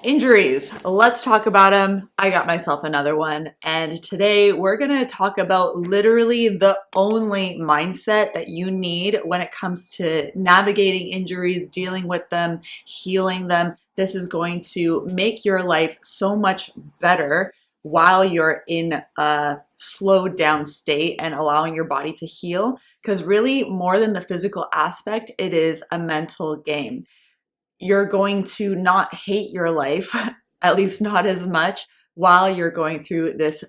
Injuries. Let's talk about them. I got myself another one. And today we're going to talk about literally the only mindset that you need when it comes to navigating injuries, dealing with them, healing them. This is going to make your life so much better while you're in a slowed down state and allowing your body to heal. Because really, more than the physical aspect, it is a mental game. You're going to not hate your life, at least not as much, while you're going through this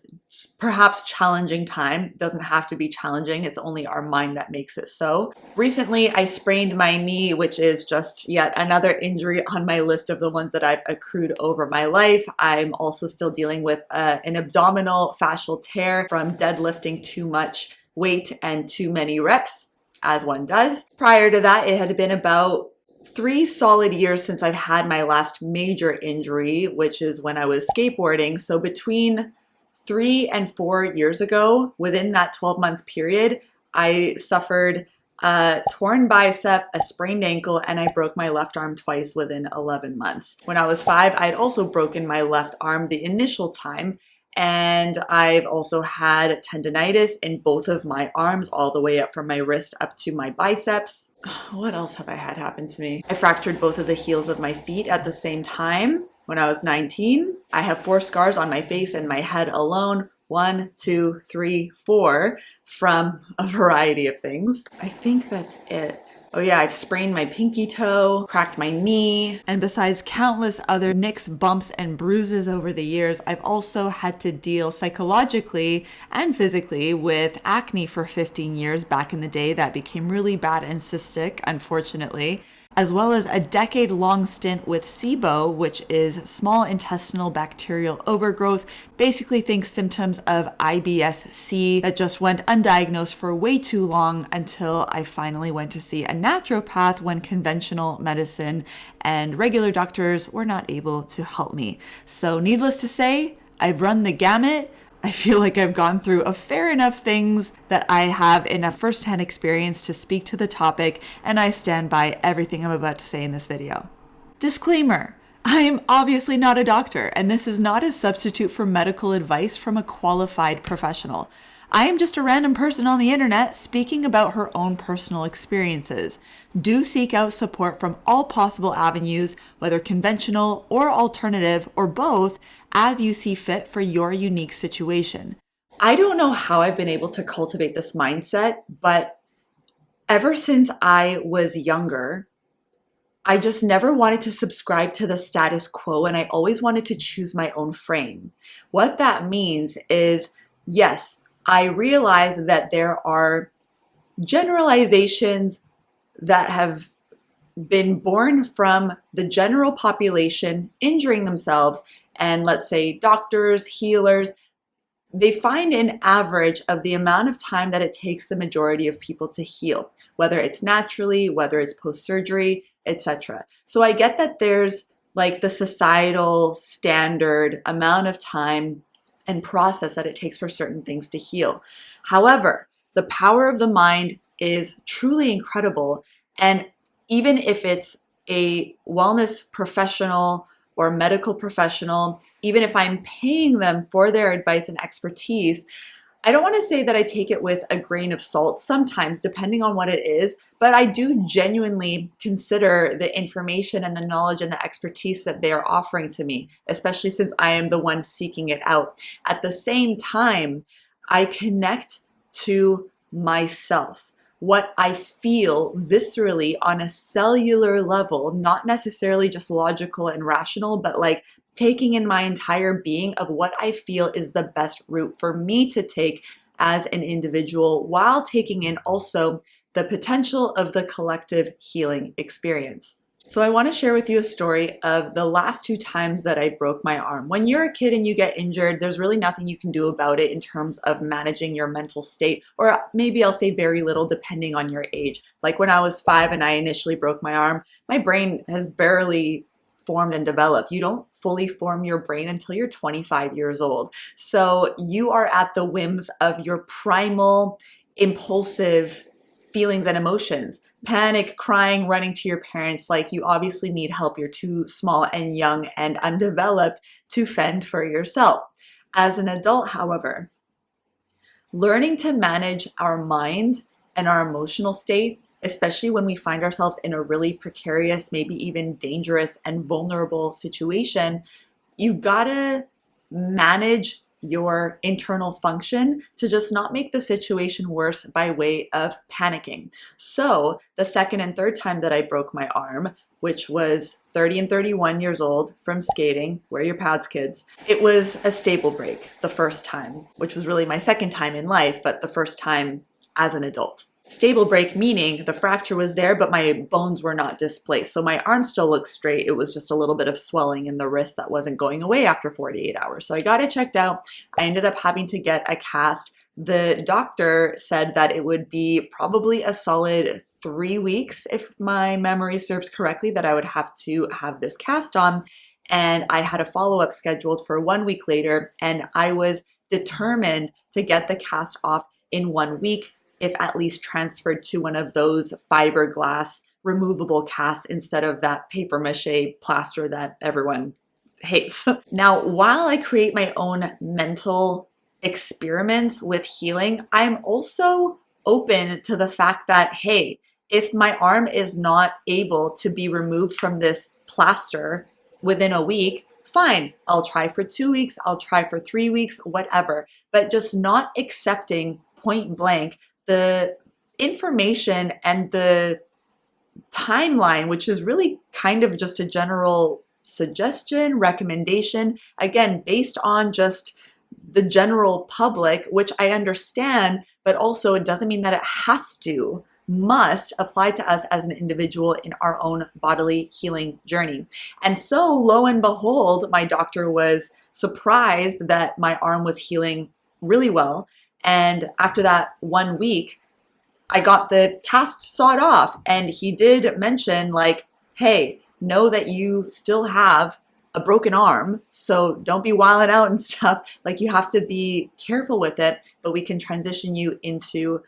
perhaps challenging time. It doesn't have to be challenging. It's only our mind that makes it so. Recently, I sprained my knee, which is just yet another injury on my list of the ones that I've accrued over my life. I'm also still dealing with an abdominal fascial tear from deadlifting too much weight and too many reps, as one does. Prior to that, it had been about 3 solid years since I've had my last major injury, which is when I was skateboarding. So between 3 and 4 years ago, within that 12-month period, I suffered a torn bicep, a sprained ankle, and I broke my left arm twice within 11 months. When I was 5, I had also broken my left arm the initial time. And I've also had tendonitis in both of my arms, all the way up from my wrist up to my biceps. What else have I had happen to me? I fractured both of the heels of my feet at the same time when I was 19. I have 4 scars on my face and my head alone. 1, 2, 3, 4 from a variety of things. I think that's it. Oh yeah, I've sprained my pinky toe, cracked my knee, and besides countless other nicks, bumps, and bruises over the years, I've also had to deal psychologically and physically with acne for 15 years back in the day that became really bad and cystic, unfortunately, as well as a decade-long stint with SIBO, which is small intestinal bacterial overgrowth. Basically think symptoms of IBS-C that just went undiagnosed for way too long until I finally went to see a naturopath when conventional medicine and regular doctors were not able to help me. So needless to say, I've run the gamut. I feel like I've gone through a fair enough things that I have enough firsthand experience to speak to the topic, and I stand by everything I'm about to say in this video. Disclaimer: I am obviously not a doctor, and this is not a substitute for medical advice from a qualified professional. I am just a random person on the internet speaking about her own personal experiences. Do seek out support from all possible avenues, whether conventional or alternative or both, as you see fit for your unique situation. I don't know how I've been able to cultivate this mindset, but ever since I was younger, I just never wanted to subscribe to the status quo, and I always wanted to choose my own frame. What that means is, yes, I realize that there are generalizations that have been born from the general population injuring themselves, and let's say doctors, healers, they find an average of the amount of time that it takes the majority of people to heal, whether it's naturally, whether it's post-surgery, etc. So I get that there's like the societal standard amount of time and process that it takes for certain things to heal. However, the power of the mind is truly incredible. And even if it's a wellness professional or medical professional, even if I'm paying them for their advice and expertise, I don't want to say that I take it with a grain of salt sometimes, depending on what it is, but I do genuinely consider the information and the knowledge and the expertise that they are offering to me, especially since I am the one seeking it out. At the same time, I connect to myself, what I feel viscerally on a cellular level, not necessarily just logical and rational, but like taking in my entire being of what I feel is the best route for me to take as an individual, while taking in also the potential of the collective healing experience. So I want to share with you a story of the last 2 times that I broke my arm. When you're a kid and you get injured, there's really nothing you can do about it in terms of managing your mental state, or maybe I'll say very little depending on your age. Like when I was 5 and I initially broke my arm, my brain has barely formed and developed. You don't fully form your brain until you're 25 years old. So you are at the whims of your primal, impulsive feelings and emotions. Panic, crying, running to your parents, like you obviously need help. You're too small and young and undeveloped to fend for yourself. As an adult, however, learning to manage our mind and our emotional state, especially when we find ourselves in a really precarious, maybe even dangerous and vulnerable situation, you gotta manage your internal function to just not make the situation worse by way of panicking. So the second and third time that I broke my arm, which was 30 and 31 years old from skating, wear your pads, kids. It was a stable break the first time, which was really my second time in life, but the first time as an adult. Stable break meaning the fracture was there, but my bones were not displaced. So my arm still looks straight. It was just a little bit of swelling in the wrist that wasn't going away after 48 hours. So I got it checked out. I ended up having to get a cast. The doctor said that it would be probably a solid 3 weeks, if my memory serves correctly, that I would have to have this cast on. And I had a follow-up scheduled for 1 week later, and I was determined to get the cast off in 1 week, if at least transferred to one of those fiberglass removable casts instead of that paper mache plaster that everyone hates. Now, while I create my own mental experiments with healing, I'm also open to the fact that, hey, if my arm is not able to be removed from this plaster within a week, fine, I'll try for 2 weeks, I'll try for 3 weeks, whatever, but just not accepting point blank the information and the timeline, which is really kind of just a general suggestion, recommendation, again, based on just the general public, which I understand, but also it doesn't mean that it has to, must apply to us as an individual in our own bodily healing journey. And so, lo and behold, my doctor was surprised that my arm was healing really well. And after that 1 week, I got the cast sawed off, and he did mention, like, hey, know that you still have a broken arm, so don't be wilding out and stuff. Like, you have to be careful with it, but we can transition you into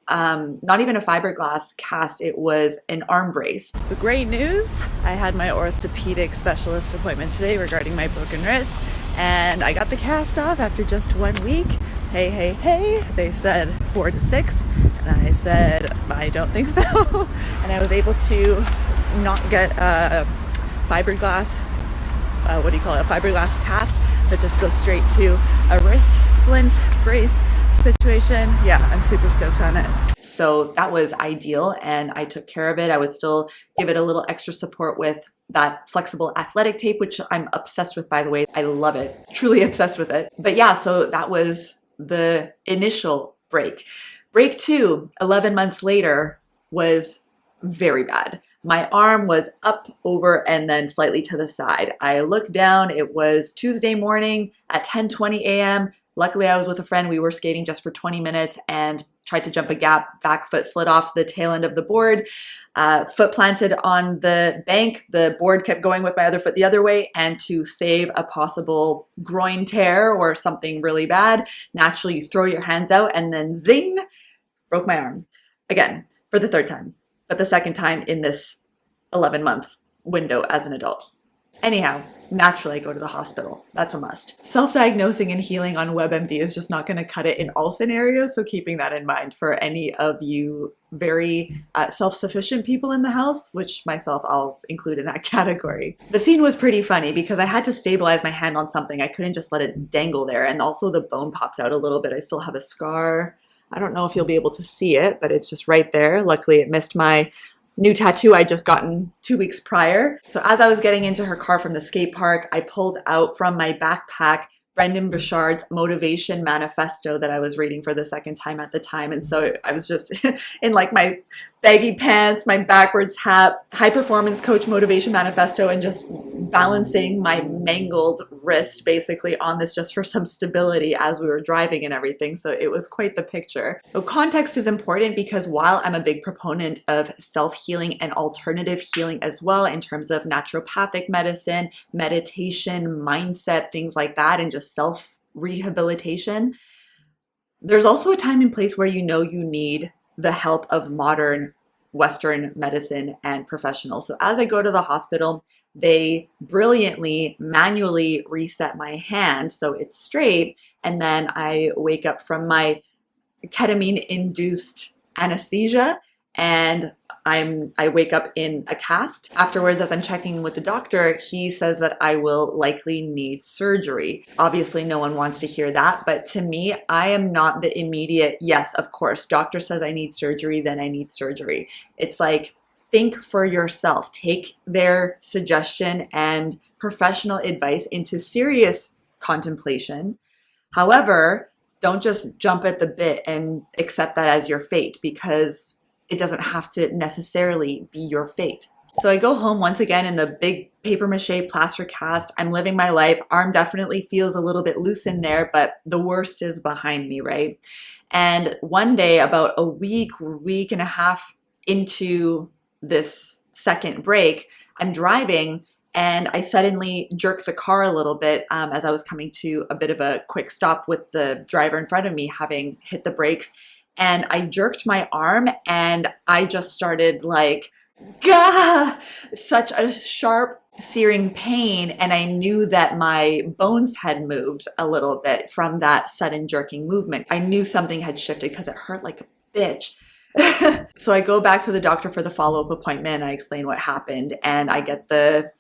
not even a fiberglass cast, it was an arm brace. The great news, I had my orthopedic specialist appointment today regarding my broken wrist, and I got the cast off after just 1 week. Hey, they said 4 to 6, and I said, I don't think so. And I was able to not get a fiberglass, a fiberglass cast that just goes straight to a wrist splint brace situation. Yeah, I'm super stoked on it. So that was ideal, and I took care of it. I would still give it a little extra support with that flexible athletic tape, which I'm obsessed with, by the way. I love it, truly obsessed with it. But yeah, so that was the initial break. Break 2, 11 months later, was very bad. My arm was up, over, and then slightly to the side. I looked down, it was Tuesday morning at 10:20 a.m. Luckily, I was with a friend. We were skating just for 20 minutes and tried to jump a gap. Back foot slid off the tail end of the board. Foot planted on the bank. The board kept going with my other foot the other way. And to save a possible groin tear or something really bad, naturally you throw your hands out and then zing, broke my arm. Again, for the third time, but the second time in this 11-month window as an adult. Anyhow, naturally I go to the hospital. That's a must. Self-diagnosing and healing on WebMD is just not going to cut it in all scenarios, so keeping that in mind for any of you very self-sufficient people in the house, which myself I'll include in that category. The scene was pretty funny because I had to stabilize my hand on something. I couldn't just let it dangle there, and also the bone popped out a little bit. I still have a scar. I don't know if you'll be able to see it, but it's just right there. Luckily, it missed my new tattoo I'd just gotten 2 weeks prior. So as I was getting into her car from the skate park, I pulled out from my backpack Brendan Burchard's motivation manifesto that I was reading for the second time at the time. And so I was just in like my baggy pants, my backwards hat, high performance coach motivation manifesto, and just balancing my mangled wrist basically on this just for some stability as we were driving and everything. So it was quite the picture. So context is important because while I'm a big proponent of self-healing and alternative healing as well in terms of naturopathic medicine, meditation, mindset, things like that, and just self-rehabilitation, there's also a time and place where you know you need the help of modern Western medicine and professionals. So as I go to the hospital, they brilliantly manually reset my hand so it's straight. And then I wake up from my ketamine induced anesthesia and I wake up in a cast. Afterwards, as I'm checking with the doctor, he says that I will likely need surgery. Obviously, no one wants to hear that, but to me, I am not the immediate, yes, of course, doctor says I need surgery, then I need surgery. It's like, think for yourself. Take their suggestion and professional advice into serious contemplation. However, don't just jump at the bit and accept that as your fate, because it doesn't have to necessarily be your fate. So I go home once again in the big paper mache plaster cast. I'm living my life. Arm definitely feels a little bit loose in there, but the worst is behind me, right? And one day, about a week and a half into this second break, I'm driving and I suddenly jerked the car a little bit as I was coming to a bit of a quick stop with the driver in front of me having hit the brakes. And I jerked my arm and I just started like, gah, such a sharp, searing pain. And I knew that my bones had moved a little bit from that sudden jerking movement. I knew something had shifted because it hurt like a bitch. So I go back to the doctor for the follow-up appointment. I explain what happened and I get the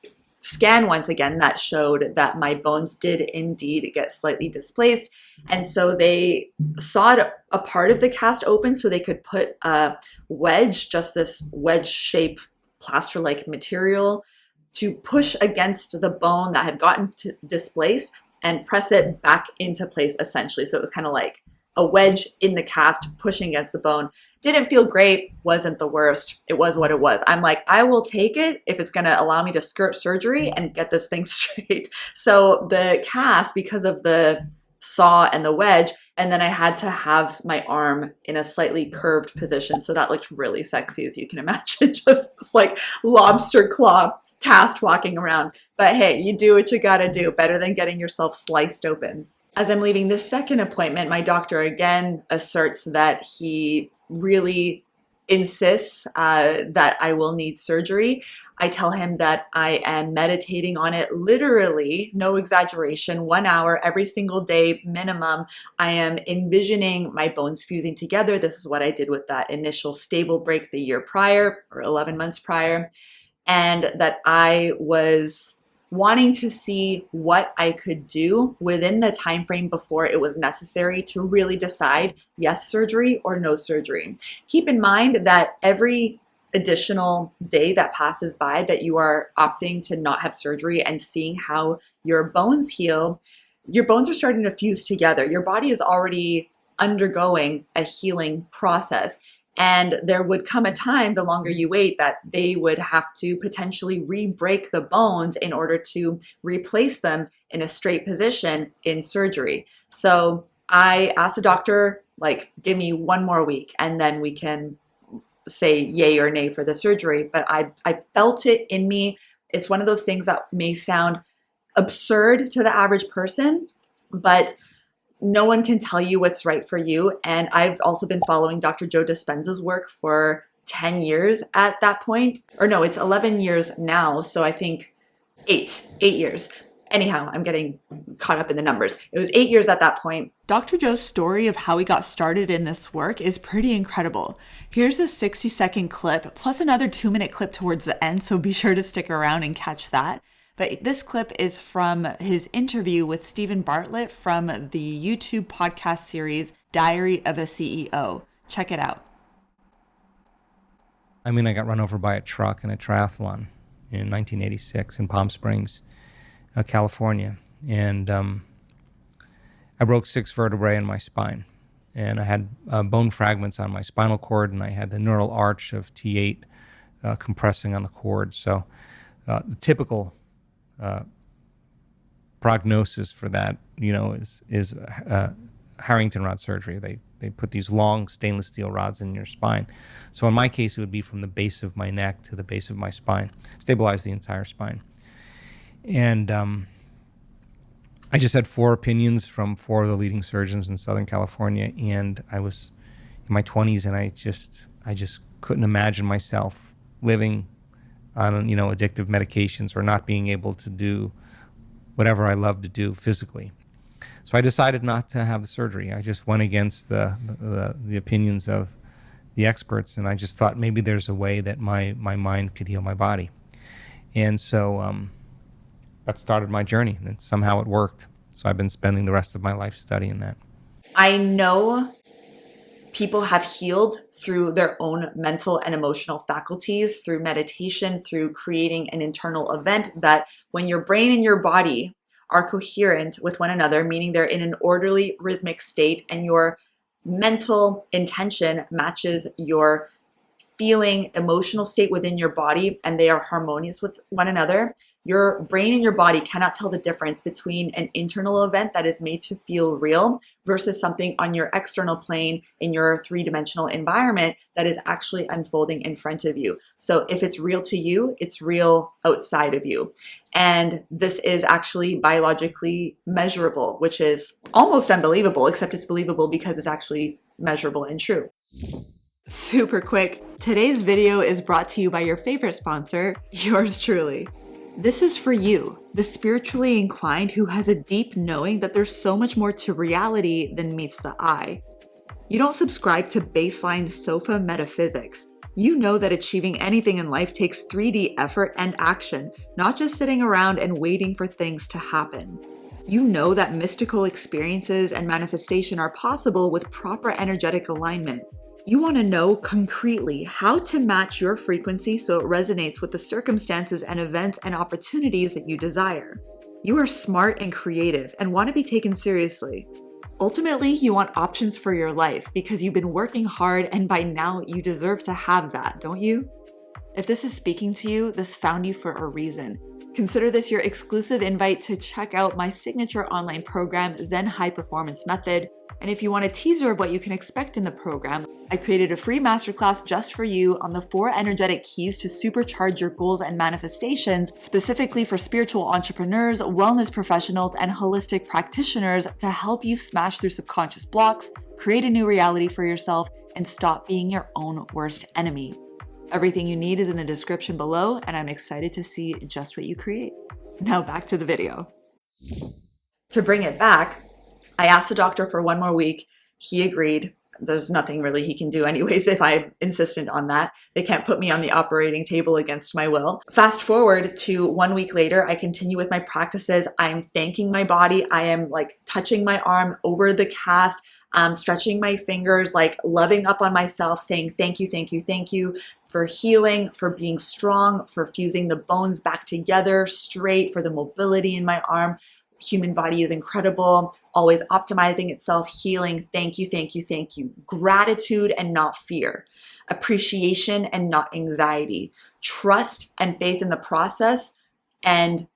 scan once again that showed that my bones did indeed get slightly displaced. And so they sawed a part of the cast open so they could put a wedge, just this wedge shape plaster-like material, to push against the bone that had gotten displaced and press it back into place essentially. So it was kind of like a wedge in the cast pushing against the bone. Didn't feel great, wasn't the worst. It was what it was. I'm like, I will take it if it's gonna allow me to skirt surgery and get this thing straight. So the cast, because of the saw and the wedge, and then I had to have my arm in a slightly curved position. So that looked really sexy, as you can imagine, just this like lobster claw cast walking around. But hey, you do what you gotta do, better than getting yourself sliced open. As I'm leaving this second appointment, my doctor again asserts that he really insists that I will need surgery. I tell him that I am meditating on it literally, no exaggeration, 1 hour every single day minimum. I am envisioning my bones fusing together. This is what I did with that initial stable break the year prior or 11 months prior. And that I was wanting to see what I could do within the time frame before it was necessary to really decide yes surgery or no surgery. Keep in mind that every additional day that passes by that you are opting to not have surgery and seeing how your bones heal, your bones are starting to fuse together. Your body is already undergoing a healing process. And there would come a time, the longer you wait, that they would have to potentially re-break the bones in order to replace them in a straight position in surgery. So I asked the doctor, like, give me 1 more week and then we can say yay or nay for the surgery. But I felt it in me. It's one of those things that may sound absurd to the average person, but no one can tell you what's right for you. And I've also been following Dr. Joe Dispenza's work for 10 years at that point. Or no, it's 11 years now. So I think 8 years. Anyhow, I'm getting caught up in the numbers. It was 8 years at that point. Dr. Joe's story of how he got started in this work is pretty incredible. Here's a 60-second clip, plus another 2-minute clip towards the end. So be sure to stick around and catch that. But this clip is from his interview with Stephen Bartlett from the YouTube podcast series, Diary of a CEO. Check it out. I mean, I got run over by a truck in a triathlon in 1986 in Palm Springs, California. And I broke 6 vertebrae in my spine. And I had bone fragments on my spinal cord, and I had the neural arch of T8 compressing on the cord. So the typical prognosis for that, is Harrington rod surgery. They put these long stainless steel rods in your spine. So in my case, it would be from the base of my neck to the base of my spine, stabilize the entire spine. And I just had 4 opinions from 4 of the leading surgeons in Southern California, and I was in my 20s, and I just couldn't imagine myself living on, addictive medications or not being able to do whatever I love to do physically. So I decided not to have the surgery. I just went against the opinions of the experts, and I just thought maybe there's a way that my mind could heal my body. And so that started my journey, and somehow it worked. So I've been spending the rest of my life studying that. I know people have healed through their own mental and emotional faculties, through meditation, through creating an internal event, that when your brain and your body are coherent with one another, meaning they're in an orderly, rhythmic state, and your mental intention matches your feeling, emotional state within your body, and they are harmonious with one another, your brain and your body cannot tell the difference between an internal event that is made to feel real versus something on your external plane in your three-dimensional environment that is actually unfolding in front of you. So if it's real to you, it's real outside of you. And this is actually biologically measurable, which is almost unbelievable, except it's believable because it's actually measurable and true. Super quick, today's video is brought to you by your favorite sponsor, yours truly. This is for you, the spiritually inclined who has a deep knowing that there's so much more to reality than meets the eye. You don't subscribe to baseline sofa metaphysics. You know that achieving anything in life takes 3D effort and action, not just sitting around and waiting for things to happen. You know that mystical experiences and manifestation are possible with proper energetic alignment. You want to know concretely how to match your frequency so it resonates with the circumstances and events and opportunities that you desire. You are smart and creative and want to be taken seriously. Ultimately, you want options for your life because you've been working hard, and by now you deserve to have that, don't you? If this is speaking to you, this found you for a reason. Consider this your exclusive invite to check out my signature online program, Zen High Performance Method. And if you want a teaser of what you can expect in the program, I created a free masterclass just for you on the 4 energetic keys to supercharge your goals and manifestations, specifically for spiritual entrepreneurs, wellness professionals, and holistic practitioners to help you smash through subconscious blocks, create a new reality for yourself, and stop being your own worst enemy. Everything you need is in the description below, and I'm excited to see just what you create. Now back to the video. To bring it back, I asked the doctor for 1 more week. He agreed. There's nothing really he can do anyways if I'm insistent on that. They can't put me on the operating table against my will. Fast forward to 1 week later, I continue with my practices. I'm thanking my body. I am like touching my arm over the cast, stretching my fingers, like loving up on myself, saying thank you, thank you, thank you for healing, for being strong, for fusing the bones back together straight, for the mobility in my arm. Human body is incredible, always optimizing itself, healing. Thank you, thank you, thank you. Gratitude and not fear. Appreciation and not anxiety. Trust and faith in the process, and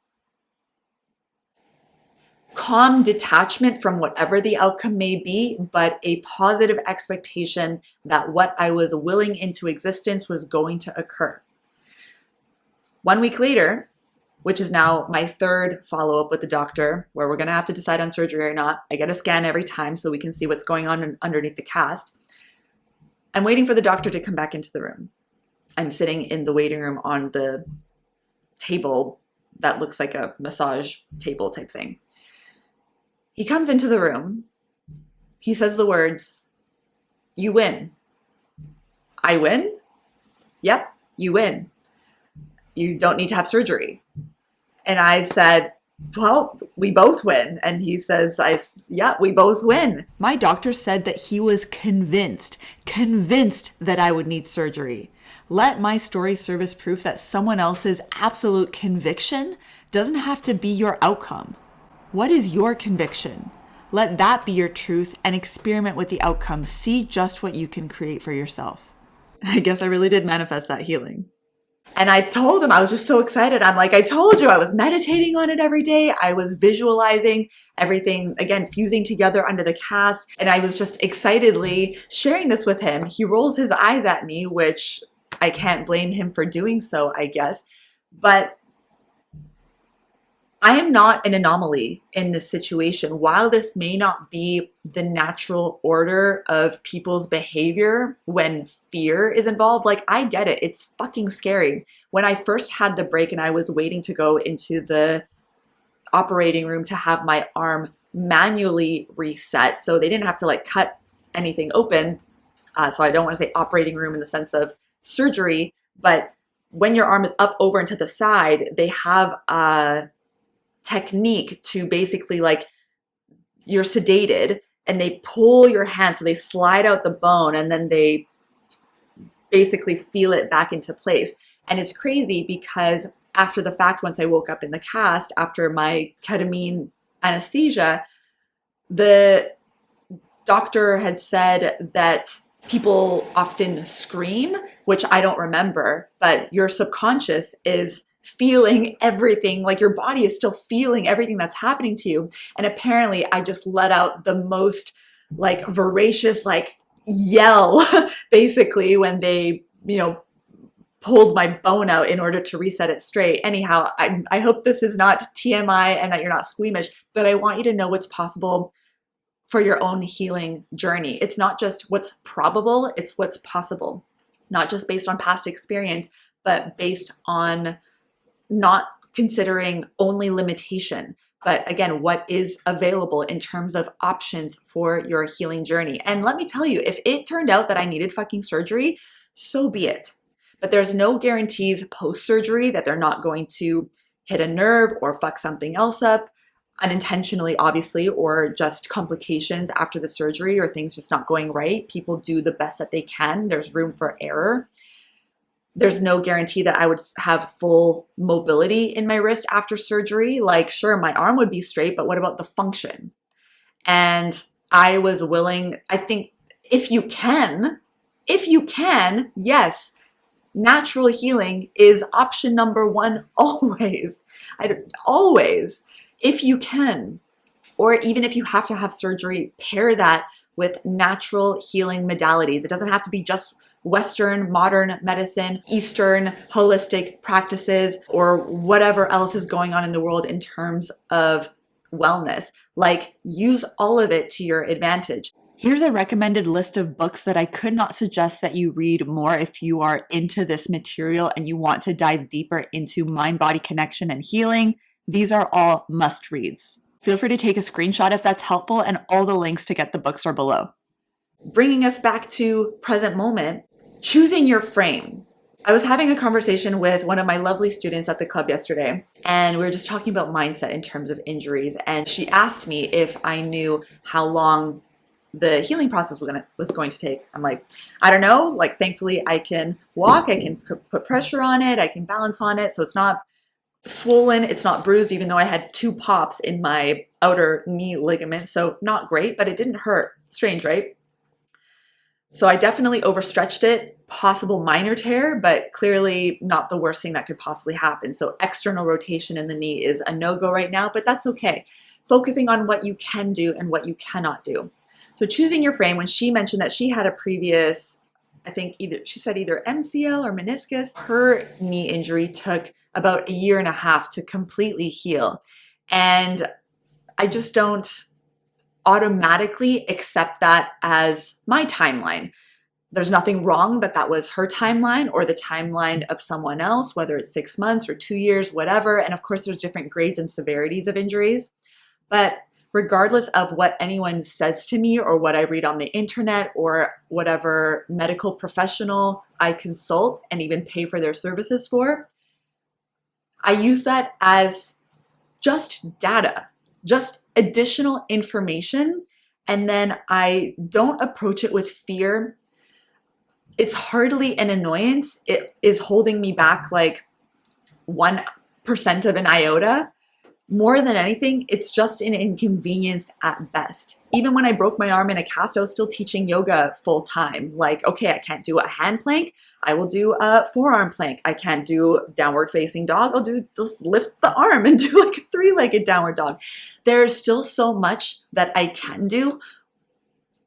calm detachment from whatever the outcome may be, but a positive expectation that what I was willing into existence was going to occur. 1 week later, which is now my 3rd follow-up with the doctor, where we're going to have to decide on surgery or not. I get a scan every time so we can see what's going on underneath the cast. I'm waiting for the doctor to come back into the room. I'm sitting in the waiting room on the table that looks like a massage table type thing. He comes into the room. He says the words, "You win." I win? Yep, you win. You don't need to have surgery. And I said, well, we both win. And he says, yeah, we both win. My doctor said that he was convinced that I would need surgery. Let my story serve as proof that someone else's absolute conviction doesn't have to be your outcome. What is your conviction? Let that be your truth and experiment with the outcome. See just what you can create for yourself. I guess I really did manifest that healing. And I told him, I was just so excited. I'm like, I told you, I was meditating on it every day. I was visualizing everything, again, fusing together under the cast. And I was just excitedly sharing this with him. He rolls his eyes at me, which I can't blame him for doing so, I guess. But I am not an anomaly in this situation. While this may not be the natural order of people's behavior when fear is involved, like I get it. It's fucking scary. When I first had the break and I was waiting to go into the operating room to have my arm manually reset, so they didn't have to like cut anything open. So I don't want to say operating room in the sense of surgery, but when your arm is up over and to the side, they have a technique to basically like you're sedated and they pull your hand, so they slide out the bone and then they basically feel it back into place. And it's crazy because after the fact, once I woke up in the cast after my ketamine anesthesia, the doctor had said that people often scream, which I don't remember, but your subconscious is feeling everything, like your body is still feeling everything that's happening to you. And apparently I just let out the most like voracious like yell basically when they, pulled my bone out in order to reset it straight. Anyhow, I hope this is not TMI and that you're not squeamish, but I want you to know what's possible for your own healing journey. It's not just what's probable, it's what's possible. Not just based on past experience, but based on not considering only limitation, but again, what is available in terms of options for your healing journey. And let me tell you, if it turned out that I needed fucking surgery, so be it. But there's no guarantees post-surgery that they're not going to hit a nerve or fuck something else up unintentionally, obviously, or just complications after the surgery or things just not going right. People do the best that they can. There's room for error. There's no guarantee that I would have full mobility in my wrist after surgery. Like, sure, my arm would be straight, but what about the function? And I was willing, I think if you can, yes, natural healing is option number one always. Always, if you can. Or even if you have to have surgery, pair that with natural healing modalities. It doesn't have to be just Western, modern medicine, Eastern, holistic practices, or whatever else is going on in the world in terms of wellness. Like, use all of it to your advantage. Here's a recommended list of books that I could not suggest that you read more if you are into this material and you want to dive deeper into mind-body connection and healing. These are all must-reads. Feel free to take a screenshot if that's helpful, and all the links to get the books are below. Bringing us back to present moment, choosing your frame. I was having a conversation with one of my lovely students at the club yesterday, and we were just talking about mindset in terms of injuries, and she asked me if I knew how long the healing process was going to take. I'm like, I don't know. Like, thankfully, I can walk, I can put pressure on it, I can balance on it, so it's not swollen, it's not bruised, even though I had 2 pops in my outer knee ligament, so not great, but it didn't hurt. Strange, right? So I definitely overstretched it, possible minor tear, but clearly not the worst thing that could possibly happen. So external rotation in the knee is a no-go right now, but that's okay. Focusing on what you can do and what you cannot do. So choosing your frame, when she mentioned that she had a previous, I think she said either MCL or meniscus, her knee injury took about 1.5 years to completely heal. And I just don't automatically accept that as my timeline. There's nothing wrong, but that was her timeline or the timeline of someone else, whether it's 6 months or 2 years, whatever. And of course, there's different grades and severities of injuries. But regardless of what anyone says to me or what I read on the internet or whatever medical professional I consult and even pay for their services for, I use that as just data, just additional information, and then I don't approach it with fear. It's hardly an annoyance. It is holding me back like 1% of an iota. More than anything, it's just an inconvenience at best. Even when I broke my arm in a cast, I was still teaching yoga full time. Like, okay, I can't do a hand plank. I will do a forearm plank. I can't do downward facing dog. I'll just lift the arm and do like a 3-legged downward dog. There's still so much that I can do.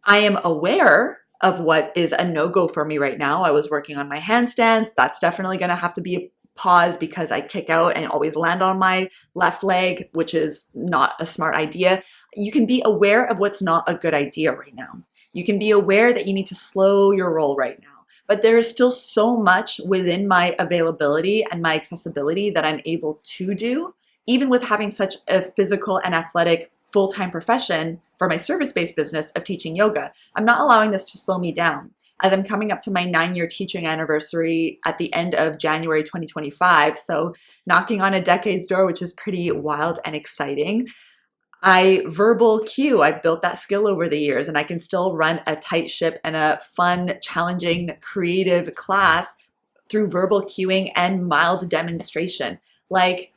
I am aware of what is a no-go for me right now. I was working on my handstands. That's definitely going to have to be pause because I kick out and always land on my left leg, which is not a smart idea. You can be aware of what's not a good idea right now. You can be aware that you need to slow your roll right now. But there is still so much within my availability and my accessibility that I'm able to do, even with having such a physical and athletic full-time profession for my service-based business of teaching yoga. I'm not allowing this to slow me down. As I'm coming up to my 9-year teaching anniversary at the end of January 2025, so knocking on a decade's door, which is pretty wild and exciting. I verbal cue, I've built that skill over the years, and I can still run a tight ship and a fun, challenging, creative class through verbal cueing and mild demonstration. Like,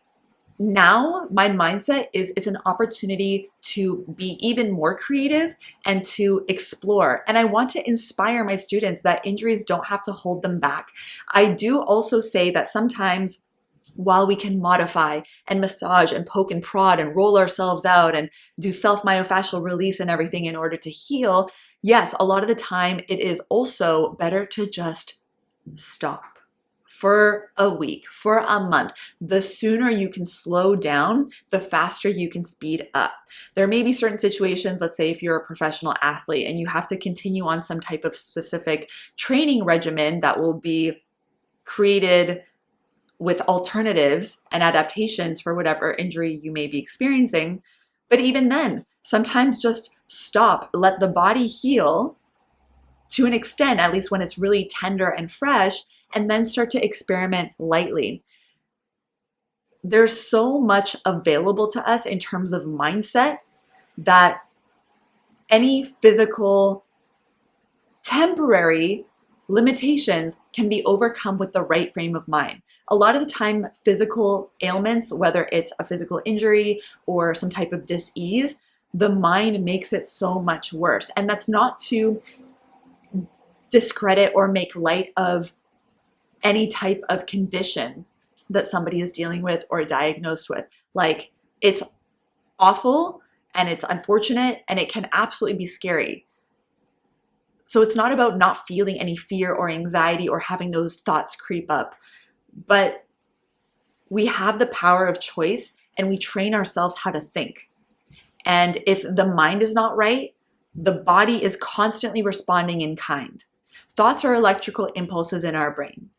now my mindset is it's an opportunity to be even more creative and to explore. And I want to inspire my students that injuries don't have to hold them back. I do also say that sometimes while we can modify and massage and poke and prod and roll ourselves out and do self-myofascial release and everything in order to heal, yes, a lot of the time it is also better to just stop for a week, for a month. The sooner you can slow down, the faster you can speed up. There may be certain situations, let's say if you're a professional athlete and you have to continue on some type of specific training regimen that will be created with alternatives and adaptations for whatever injury you may be experiencing. But even then, sometimes just stop, let the body heal to an extent, at least when it's really tender and fresh, and then start to experiment lightly. There's so much available to us in terms of mindset that any physical temporary limitations can be overcome with the right frame of mind. A lot of the time, physical ailments, whether it's a physical injury or some type of dis-ease, the mind makes it so much worse. And that's not to discredit or make light of any type of condition that somebody is dealing with or diagnosed with. Like, it's awful and it's unfortunate and it can absolutely be scary. So it's not about not feeling any fear or anxiety or having those thoughts creep up, but we have the power of choice and we train ourselves how to think. And if the mind is not right, the body is constantly responding in kind. Thoughts are electrical impulses in our brain.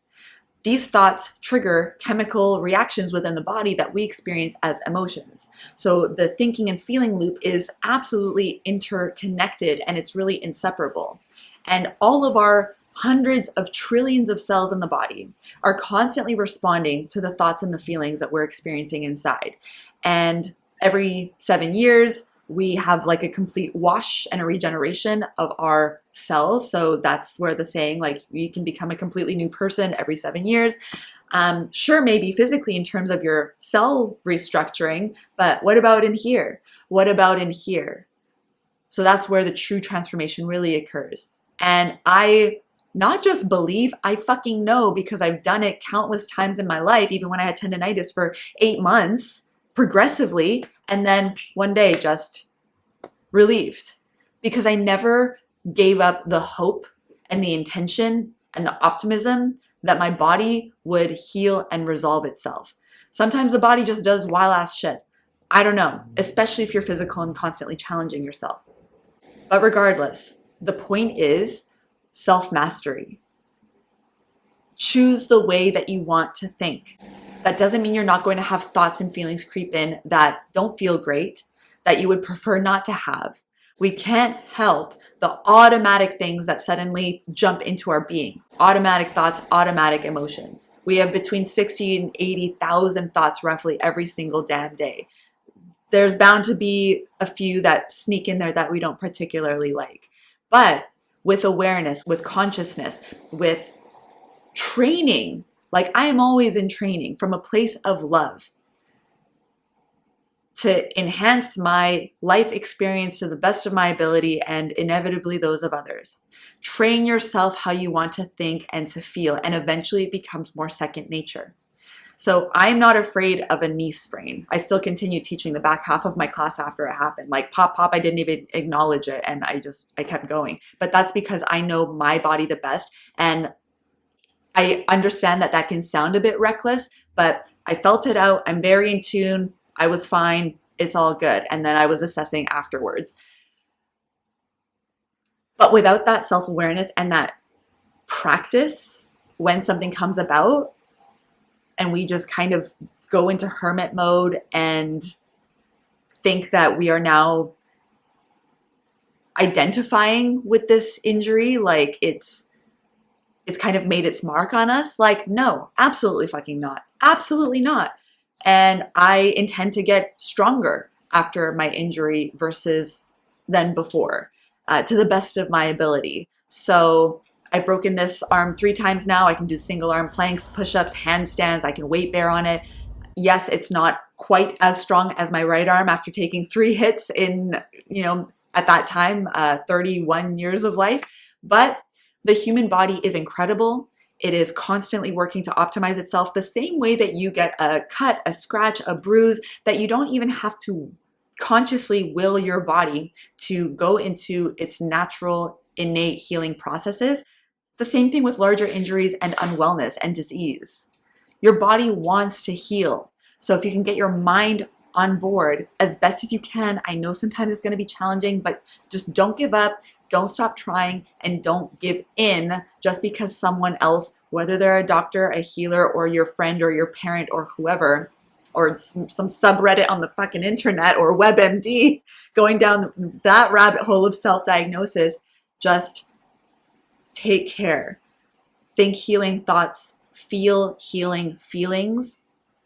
These thoughts trigger chemical reactions within the body that we experience as emotions. So the thinking and feeling loop is absolutely interconnected and it's really inseparable. And all of our hundreds of trillions of cells in the body are constantly responding to the thoughts and the feelings that we're experiencing inside. And every 7 years, we have like a complete wash and a regeneration of our cells. So that's where the saying, like, you can become a completely new person every 7 years. Sure, maybe physically in terms of your cell restructuring, but what about in here? What about in here? So that's where the true transformation really occurs. And I not just believe, I fucking know, because I've done it countless times in my life, even when I had tendonitis for 8 months progressively, and then one day just relieved, because I never gave up the hope and the intention and the optimism that my body would heal and resolve itself. Sometimes the body just does wild ass shit. I don't know, especially if you're physical and constantly challenging yourself. But regardless, the point is self-mastery. Choose the way that you want to think. That doesn't mean you're not going to have thoughts and feelings creep in that don't feel great, that you would prefer not to have. We can't help the automatic things that suddenly jump into our being. Automatic thoughts, automatic emotions. We have between 60 and 80,000 thoughts roughly every single damn day. There's bound to be a few that sneak in there that we don't particularly like. But with awareness, with consciousness, with training, like I am always in training from a place of love to enhance my life experience to the best of my ability and inevitably those of others. Train yourself how you want to think and to feel, and eventually it becomes more second nature. So I'm not afraid of a knee sprain. I still continue teaching the back half of my class after it happened. Like pop, I didn't even acknowledge it, and I kept going. But that's because I know my body the best. And I understand that that can sound a bit reckless, but I felt it out. I'm very in tune. I was fine. It's all good. And then I was assessing afterwards. But without that self-awareness and that practice, when something comes about and we just kind of go into hermit mode and think that we are now identifying with this injury, like it's kind of made its mark on us. Like, no, absolutely fucking not. Absolutely not. And I intend to get stronger after my injury versus than before, to the best of my ability. So I've broken this arm 3 times now. I can do single arm planks, push-ups, handstands. I can weight bear on it. Yes, it's not quite as strong as my right arm after taking 3 hits in, at that time, 31 years of life. But the human body is incredible. It is constantly working to optimize itself the same way that you get a cut, a scratch, a bruise, that you don't even have to consciously will your body to go into its natural, innate healing processes. The same thing with larger injuries and unwellness and disease. Your body wants to heal. So if you can get your mind on board as best as you can, I know sometimes it's going to be challenging, but just don't give up. Don't stop trying, and don't give in just because someone else, whether they're a doctor, a healer, or your friend or your parent or whoever, or some subreddit on the fucking internet or WebMD, going down that rabbit hole of self-diagnosis. Just take care. Think healing thoughts, feel healing feelings,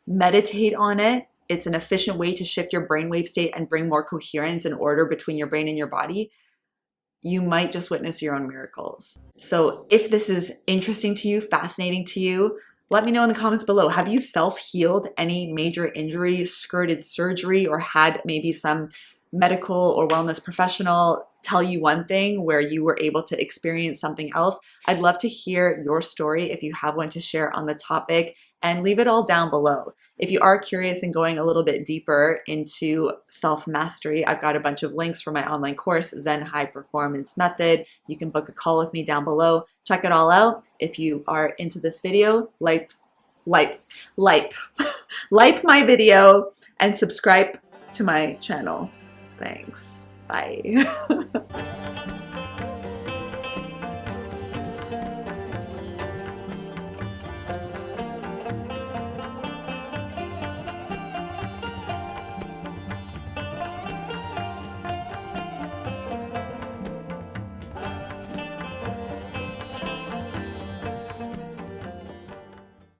meditate on it. It's an efficient way to shift your brainwave state and bring more coherence and order between your brain and your body. You might just witness your own miracles. So if this is interesting to you, fascinating to you, let me know in the comments below. Have you self-healed any major injury, skirted surgery, or had maybe some medical or wellness professional tell you one thing where you were able to experience something else? I'd love to hear your story if you have one to share on the topic, and leave it all down below. If you are curious and going a little bit deeper into self-mastery, I've got a bunch of links for my online course, Zen High Performance Method. You can book a call with me down below. Check it all out. If you are into this video, like my video and subscribe to my channel. Thanks. Bye.